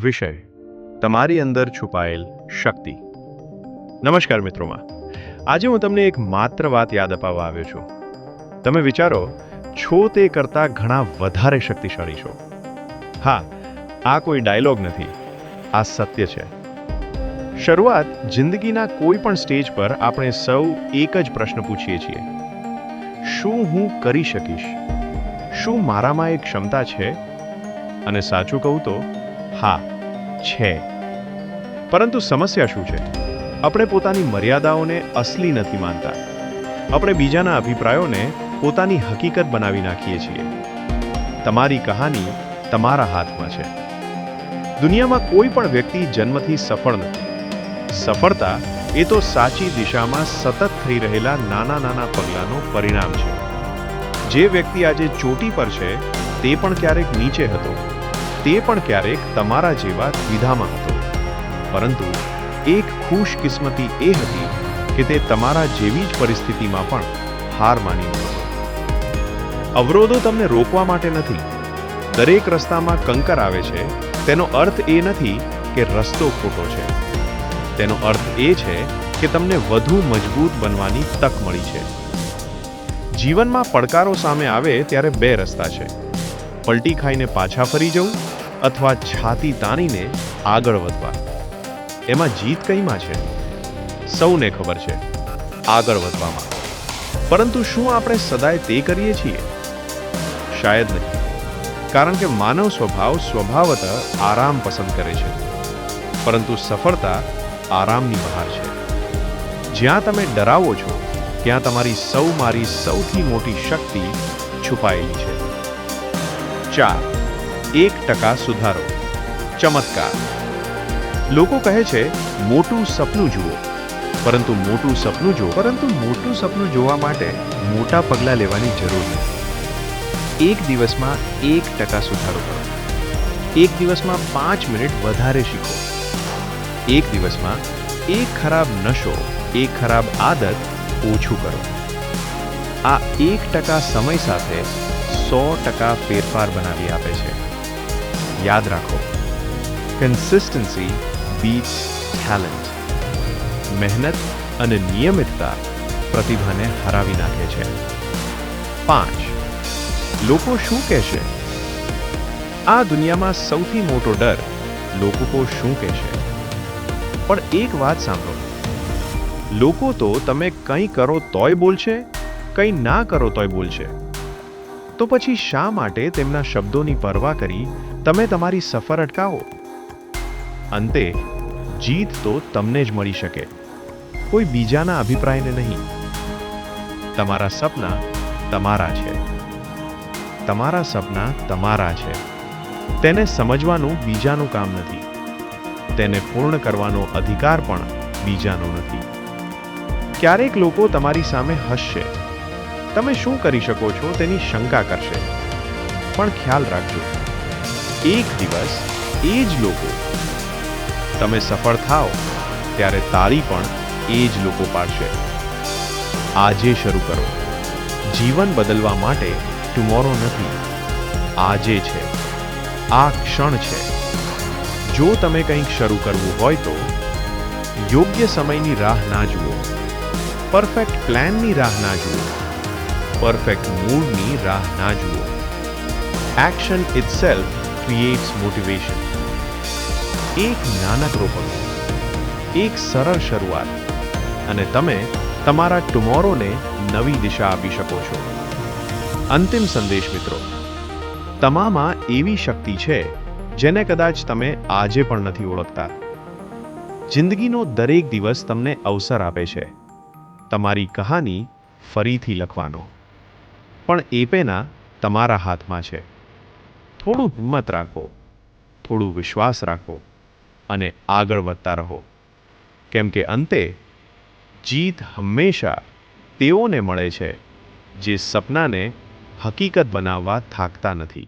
વિષય તમારી અંદર છુપાયેલ શક્તિ. નમસ્કાર મિત્રોમાં, આજે હું તમને એક માત્ર વાત યાદ અપાવવા આવ્યો છું. તમે વિચારો છો તે કરતાં ઘણા વધારે શક્તિશાળી છો. હા, આ કોઈ ડાયલોગ નથી, આ સત્ય છે. શરૂઆત જિંદગીના કોઈ પણ સ્ટેજ પર આપણે સૌ એક જ પ્રશ્ન પૂછીએ છીએ: શું હું કરી શકીશ? શું મારામાં એક ક્ષમતા છે? અને સાચું કહું તો હા, છે. પરંતુ સમસ્યા શું છે? આપણે પોતાની મર્યાદાઓને અસલી નથી માનતા. આપણે બીજાના અભિપ્રાયોને પોતાની હકીકત બનાવી નાખીએ છીએ. તમારી કહાની તમારા હાથમાં છે. દુનિયામાં કોઈ પણ વ્યક્તિ જન્મથી સફળ નથી. સફળતા એ તો સાચી દિશામાં સતત થઈ રહેલા નાના નાના પગલાંનું પરિણામ છે. જે વ્યક્તિ આજે ચોટી પર છે, તે પણ ક્યારેક નીચે હતો. તે પણ ક્યારેક તમારા જેવા દ્વિધામાં હતો. પરંતુ એક ખુશકિસ્મતી એ હતી કે તે તમારા જેવી જ પરિસ્થિતિમાં પણ હાર માની નહોતો. અવરોધો તમને રોકવા માટે નથી. દરેક રસ્તામાં કંકર આવે છે તેનો અર્થ એ નથી કે રસ્તો ખોટો છે. તેનો અર્થ એ છે કે તમને વધુ મજબૂત બનવાની તક મળી છે. જીવનમાં પડકારો સામે આવે ત્યારે બે રસ્તા છે: પલટી ખાઈને પાછા ફરી જવું અથવા છાતી તાણીને આગળ વધવા. એમાં જીત કઈમાં છે? સૌને ખબર છે, આગળ વધવામાં. પરંતુ શું આપણે સદાય તે કરીએ છીએ? શાયદ નહીં. કારણ કે માનવ સ્વભાવ સ્વભાવતઃ આરામ પસંદ કરે છે. પરંતુ સફળતા આરામની બહાર છે. જ્યાં તમે ડરાવો છો, ત્યાં તમારી મારી સૌથી મોટી શક્તિ છુપાયેલી છે. 4% સુધારો. ચમત્કાર. લોકો કહે છે મોટું સપનું જુઓ, પરંતુ મોટું સપનું જોવા માટે મોટા પગલાં લેવાની જરૂર નથી. એક દિવસમાં 1% સુધારો કરો. એક દિવસમાં 5 મિનિટ વધારે શીખો. એક દિવસમાં એક ખરાબ નશો, એક ખરાબ આદત ઓછું કરો. આ 1% સમય સાથે 100% ફેરફાર બનાવી આપે છે. યાદ રાખો, કન્સિસ્ટન્સી બીટ્સ ટેલેન્ટ. મહેનત અને નિયમિતતા પ્રતિભાને હરાવી નાખે છે. 5. લોકો શું કહેશે? આ દુનિયામાં સૌથી મોટો ડર લોકો શું કહેશે. પણ એક વાત સાંભળો, લોકો તો તમે કંઈ કરો તોય બોલશે, કંઈ ના કરો તોય બોલશે. તો પછી શા માટે તેમના શબ્દોની પરવા કરી તમે તમારી સફર અટકાવો? અંતે જીત તો તમને જ મળી શકે, કોઈ બીજાના અભિપ્રાયને નહીં. તમારા સપના તમારા છે. તમારા સપના તમારા છે. તેને સમજવાનું બીજાનું કામ નથી. તેને પૂર્ણ કરવાનો અધિકાર પણ બીજાનો નથી. ક્યારેક લોકો તમારી સામે હસશે, તમે શું કરી શકો છો તેની શંકા કરશે. પણ ખ્યાલ રાખજો, એક દિવસ એ જ લોકો તમે સફળ થાઓ ત્યારે તાળી પણ એ જ લોકો પાડશે. આજે શરૂ કરો. જીવન બદલવા માટે ટુમોરો નથી, આજે છે. આ ક્ષણ છે. જો તમે કંઈક શરૂ કરવું હોય તો યોગ્ય સમયની રાહ ના જુઓ, પરફેક્ટ પ્લાનની રાહ ના જુઓ, પરફેક્ટ મૂડની રાહ ના જુઓ. Action itself creates motivation. એક નાનકડો પગલું, એક સરળ શરૂઆત, અને તમે તમારા ટુમોરોને નવી દિશા આપી શકો છો. અંતિમ સંદેશ મિત્રો, તમામાં એવી શક્તિ છે જેને કદાચ તમે આજે પણ નથી ઓળખતા. જિંદગીનો દરેક દિવસ તમને અવસર આપે છે તમારી કહાની ફરીથી લખવાનો. પણ એ પેના તમારા હાથમાં છે. થોડું હિંમત રાખો, થોડું વિશ્વાસ રાખો અને આગળ વધતા રહો. કેમ કે અંતે જીત હંમેશા તેઓને મળે છે જે સપનાને હકીકત બનાવવા થાકતા નથી.